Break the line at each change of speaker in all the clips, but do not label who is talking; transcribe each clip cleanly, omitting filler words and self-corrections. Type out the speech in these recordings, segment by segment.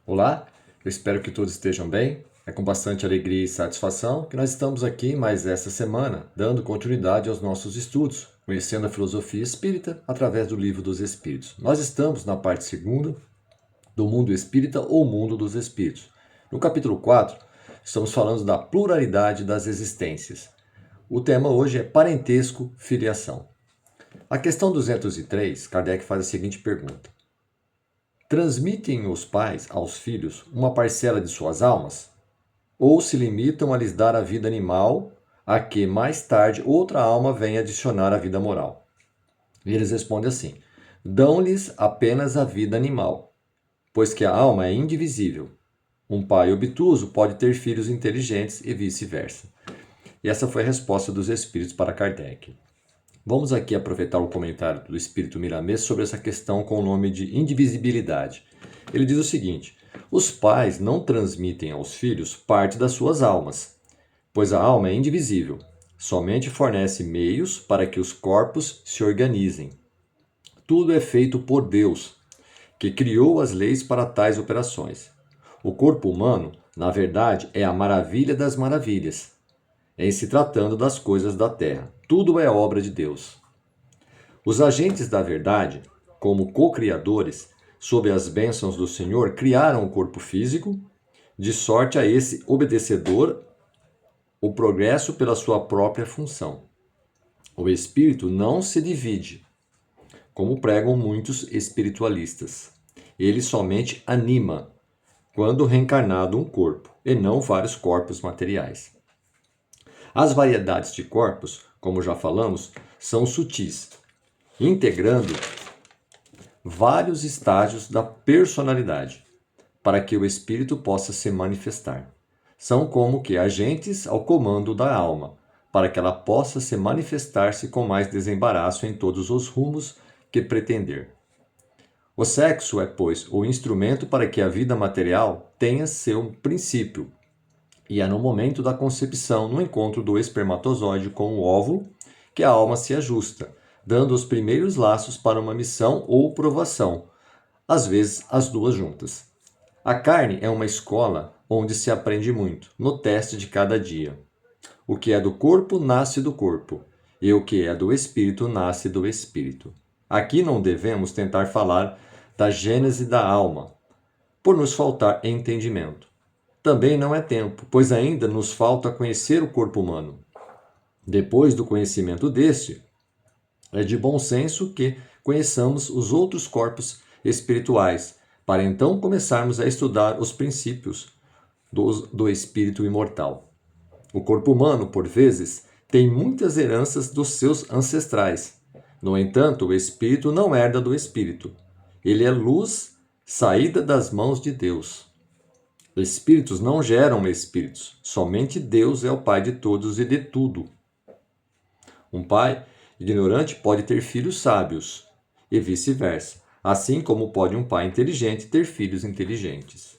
Olá, eu espero que todos estejam bem. É com bastante alegria e satisfação que nós estamos aqui mais essa semana, dando continuidade aos nossos estudos, conhecendo a filosofia espírita através do Livro dos Espíritos. Nós estamos na parte segunda do mundo espírita ou mundo dos espíritos. No capítulo 4, estamos falando da pluralidade das existências. O tema hoje é parentesco, filiação. A questão 203, Kardec faz a seguinte pergunta: transmitem os pais aos filhos uma parcela de suas almas? Ou se limitam a lhes dar a vida animal, a que mais tarde outra alma vem adicionar a vida moral? E eles respondem assim: dão-lhes apenas a vida animal, pois que a alma é indivisível. Um pai obtuso pode ter filhos inteligentes e vice-versa. E essa foi a resposta dos espíritos para Kardec. Vamos aqui aproveitar o comentário do espírito Miramês sobre essa questão com o nome de indivisibilidade. Ele diz o seguinte: os pais não transmitem aos filhos parte das suas almas, pois a alma é indivisível, somente fornece meios para que os corpos se organizem. Tudo é feito por Deus, que criou as leis para tais operações. O corpo humano, na verdade, é a maravilha das maravilhas, em se tratando das coisas da terra. Tudo é obra de Deus. Os agentes da verdade, como co-criadores, sob as bênçãos do Senhor, criaram o corpo físico, de sorte a esse obedecedor o progresso pela sua própria função. O espírito não se divide, como pregam muitos espiritualistas. Ele somente anima, quando reencarnado um corpo, e não vários corpos materiais. As variedades de corpos, como já falamos, são sutis, integrando vários estágios da personalidade, para que o espírito possa se manifestar. São como que agentes ao comando da alma, para que ela possa se manifestar-se com mais desembaraço em todos os rumos que pretender. O sexo é, pois, o instrumento para que a vida material tenha seu princípio, e é no momento da concepção, no encontro do espermatozoide com o óvulo, que a alma se ajusta, dando os primeiros laços para uma missão ou provação, às vezes as duas juntas. A carne é uma escola onde se aprende muito, no teste de cada dia. O que é do corpo nasce do corpo, e o que é do espírito nasce do espírito. Aqui não devemos tentar falar da gênese da alma, por nos faltar entendimento. Também não é tempo, pois ainda nos falta conhecer o corpo humano. Depois do conhecimento deste, é de bom senso que conheçamos os outros corpos espirituais, para então começarmos a estudar os princípios do espírito imortal. O corpo humano, por vezes, tem muitas heranças dos seus ancestrais. No entanto, o espírito não herda do espírito. Ele é luz saída das mãos de Deus. Espíritos não geram espíritos, somente Deus é o Pai de todos e de tudo. Um pai ignorante pode ter filhos sábios, e vice-versa, assim como pode um pai inteligente ter filhos inteligentes.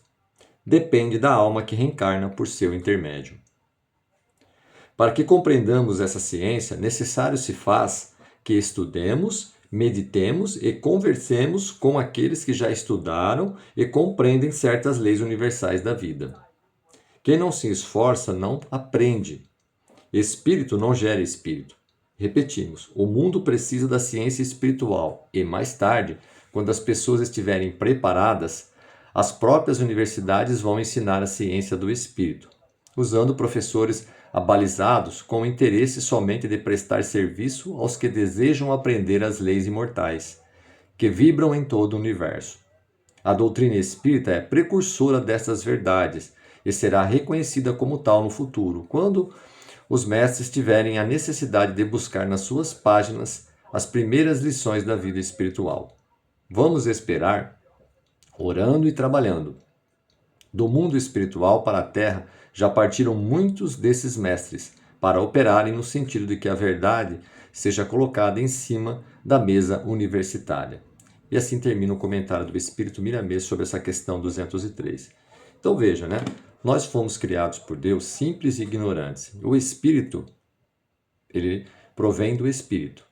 Depende da alma que reencarna por seu intermédio. Para que compreendamos essa ciência, necessário se faz que estudemos, meditemos e conversemos com aqueles que já estudaram e compreendem certas leis universais da vida. Quem não se esforça não aprende. Espírito não gera espírito. Repetimos, o mundo precisa da ciência espiritual e, mais tarde, quando as pessoas estiverem preparadas, as próprias universidades vão ensinar a ciência do espírito, usando professores abalizados com o interesse somente de prestar serviço aos que desejam aprender as leis imortais, que vibram em todo o universo. A doutrina espírita é precursora dessas verdades e será reconhecida como tal no futuro, quando os mestres tiverem a necessidade de buscar nas suas páginas as primeiras lições da vida espiritual. Vamos esperar, orando e trabalhando. Do mundo espiritual para a Terra já partiram muitos desses mestres para operarem no sentido de que a verdade seja colocada em cima da mesa universitária. E assim termina o comentário do Espírito Miramês sobre essa questão 203. Então veja, né? Nós fomos criados por Deus simples e ignorantes. O Espírito, ele provém do Espírito,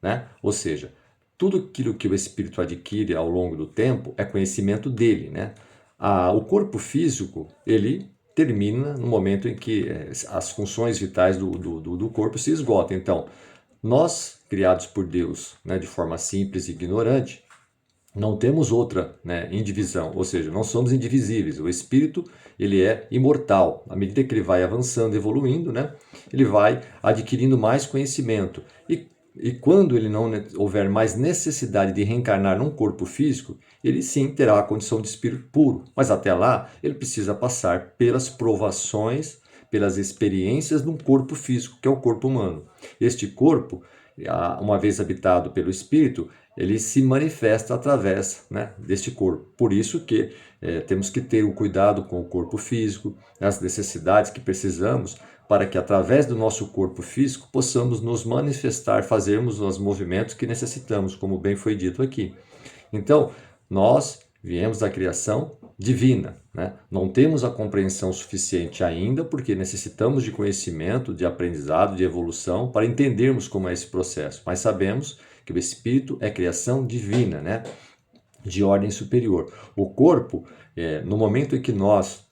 né? Ou seja, tudo aquilo que o Espírito adquire ao longo do tempo é conhecimento dele, né? O corpo físico, ele termina no momento em que as funções vitais do corpo se esgotam. Então, nós, criados por Deus, né, de forma simples e ignorante, não temos outra, né, indivisão, ou seja, não somos indivisíveis. O espírito, ele é imortal. À medida que ele vai avançando, evoluindo, né, ele vai adquirindo mais conhecimento. E quando ele não houver mais necessidade de reencarnar num corpo físico, ele sim terá a condição de espírito puro. Mas até lá, ele precisa passar pelas provações, pelas experiências de um corpo físico, que é o corpo humano. Este corpo, uma vez habitado pelo espírito, ele se manifesta através, né, deste corpo. Por isso que temos que ter o cuidado com o corpo físico, as necessidades que precisamos, para que através do nosso corpo físico possamos nos manifestar, fazermos os movimentos que necessitamos, como bem foi dito aqui. Então, nós viemos da criação divina, né? Não temos a compreensão suficiente ainda, porque necessitamos de conhecimento, de aprendizado, de evolução, para entendermos como é esse processo. Mas sabemos que o espírito é criação divina, né? De ordem superior. O corpo, no momento em que nós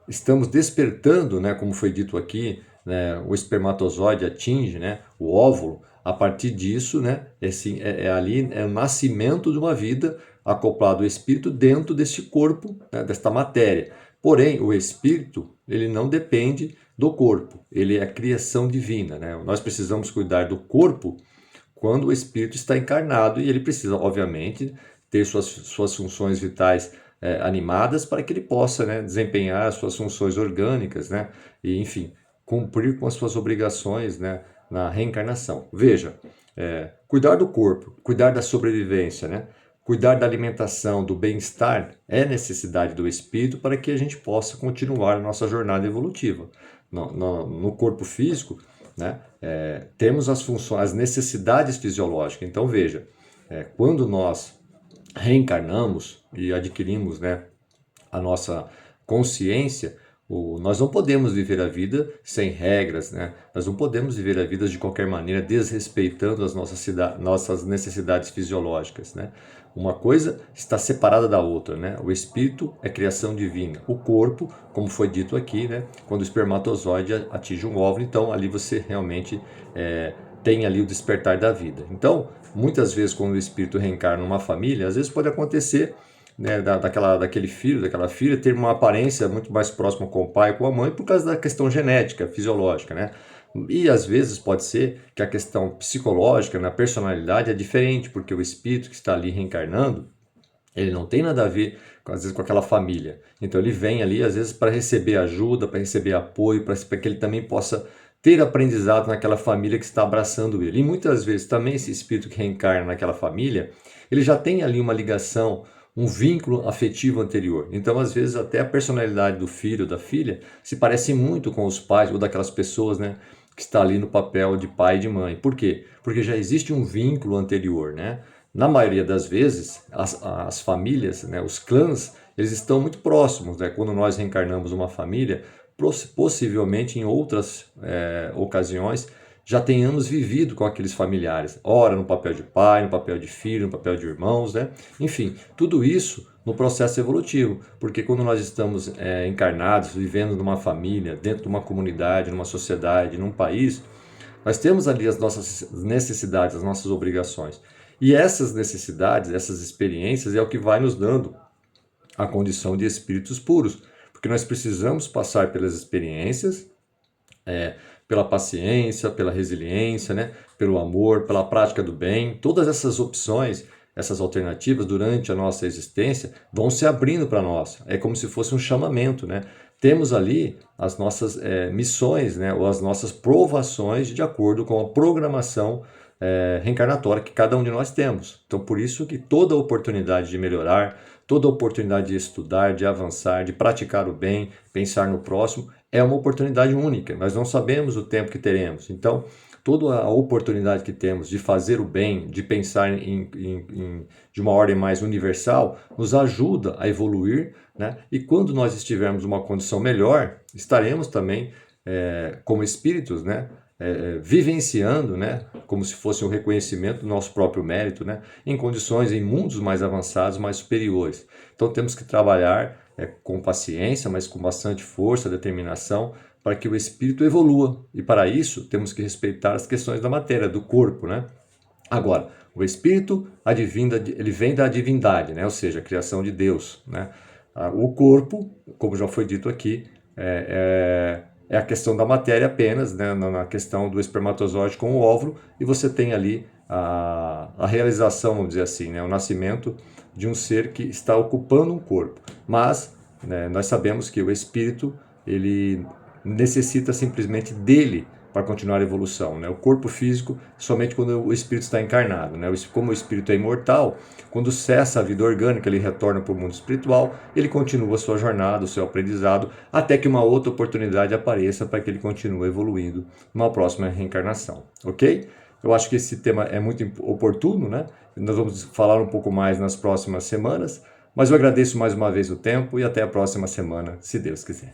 estamos despertando, né, como foi dito aqui, né, o espermatozoide atinge, né, o óvulo. A partir disso, né, ali o nascimento de uma vida acoplado ao espírito dentro deste corpo, né, desta matéria. Porém, o espírito, ele não depende do corpo, ele é a criação divina, né? Nós precisamos cuidar do corpo quando o espírito está encarnado e ele precisa, obviamente, ter suas funções vitais animadas para que ele possa, né, desempenhar as suas funções orgânicas, né, e, enfim, cumprir com as suas obrigações, né, na reencarnação. Veja, cuidar do corpo, cuidar da sobrevivência, né, cuidar da alimentação, do bem-estar, é necessidade do espírito para que a gente possa continuar a nossa jornada evolutiva. No corpo físico, né, temos as funções, as necessidades fisiológicas. Então, veja, quando nós reencarnamos e adquirimos, né, a nossa consciência, nós não podemos viver a vida sem regras, né? Nós não podemos viver a vida de qualquer maneira, desrespeitando as nossas necessidades fisiológicas, né? Uma coisa está separada da outra, né? O espírito é criação divina. O corpo, como foi dito aqui, né, quando o espermatozoide atinge um óvulo, então ali você realmente tem ali o despertar da vida. Então, muitas vezes, quando o espírito reencarna numa família, às vezes pode acontecer, né, daquele filho, daquela filha, ter uma aparência muito mais próxima com o pai e com a mãe por causa da questão genética, fisiológica, né? E às vezes pode ser que a questão psicológica, na personalidade, é diferente, porque o espírito que está ali reencarnando, ele não tem nada a ver, às vezes, com aquela família. Então ele vem ali, às vezes, para receber ajuda, para receber apoio, para que ele também possa ter aprendizado naquela família que está abraçando ele. E muitas vezes também esse espírito que reencarna naquela família, ele já tem ali uma ligação, um vínculo afetivo anterior. Então, às vezes, até a personalidade do filho, da filha, se parece muito com os pais ou daquelas pessoas, né, que está ali no papel de pai e de mãe. Por quê? Porque já existe um vínculo anterior, né? Na maioria das vezes, as famílias, né, os clãs, eles estão muito próximos, né? Quando nós reencarnamos uma família, possivelmente em outras ocasiões, já tenhamos vivido com aqueles familiares, ora no papel de pai, no papel de filho, no papel de irmãos, né? Enfim, tudo isso no processo evolutivo, porque quando nós estamos encarnados, vivendo numa família, dentro de uma comunidade, numa sociedade, num país, nós temos ali as nossas necessidades, as nossas obrigações. E essas necessidades, essas experiências é o que vai nos dando a condição de espíritos puros, porque nós precisamos passar pelas experiências, pela paciência, pela resiliência, né? Pelo amor, pela prática do bem. Todas essas opções, essas alternativas durante a nossa existência vão se abrindo para nós. É como se fosse um chamamento, né? Temos ali as nossas missões, né? Ou as nossas provações de acordo com a programação reencarnatória que cada um de nós temos. Então, por isso que toda oportunidade de melhorar, toda oportunidade de estudar, de avançar, de praticar o bem, pensar no próximo, é uma oportunidade única. Nós não sabemos o tempo que teremos. Então, toda a oportunidade que temos de fazer o bem, de pensar de uma ordem mais universal, nos ajuda a evoluir, né? E quando nós estivermos numa condição melhor, estaremos também, como espíritos, né, vivenciando, né, como se fosse um reconhecimento do nosso próprio mérito, né, em condições, em mundos mais avançados, mais superiores. Então temos que trabalhar com paciência, mas com bastante força, determinação, para que o espírito evolua. E para isso temos que respeitar as questões da matéria, do corpo, né? Agora, o espírito ele vem da divindade, né? Ou seja, a criação de Deus, né? O corpo, como já foi dito aqui, é a questão da matéria apenas, né? Na questão do espermatozoide com o óvulo, e você tem ali a realização, vamos dizer assim, né? O nascimento de um ser que está ocupando um corpo. Mas, né, nós sabemos que o espírito, ele necessita simplesmente dele para continuar a evolução, né? O corpo físico somente quando o espírito está encarnado, né? Como o espírito é imortal, quando cessa a vida orgânica, ele retorna para o mundo espiritual, ele continua a sua jornada, o seu aprendizado, até que uma outra oportunidade apareça para que ele continue evoluindo numa próxima reencarnação, ok? Eu acho que esse tema é muito oportuno, né? Nós vamos falar um pouco mais nas próximas semanas, mas eu agradeço mais uma vez o tempo e até a próxima semana, se Deus quiser.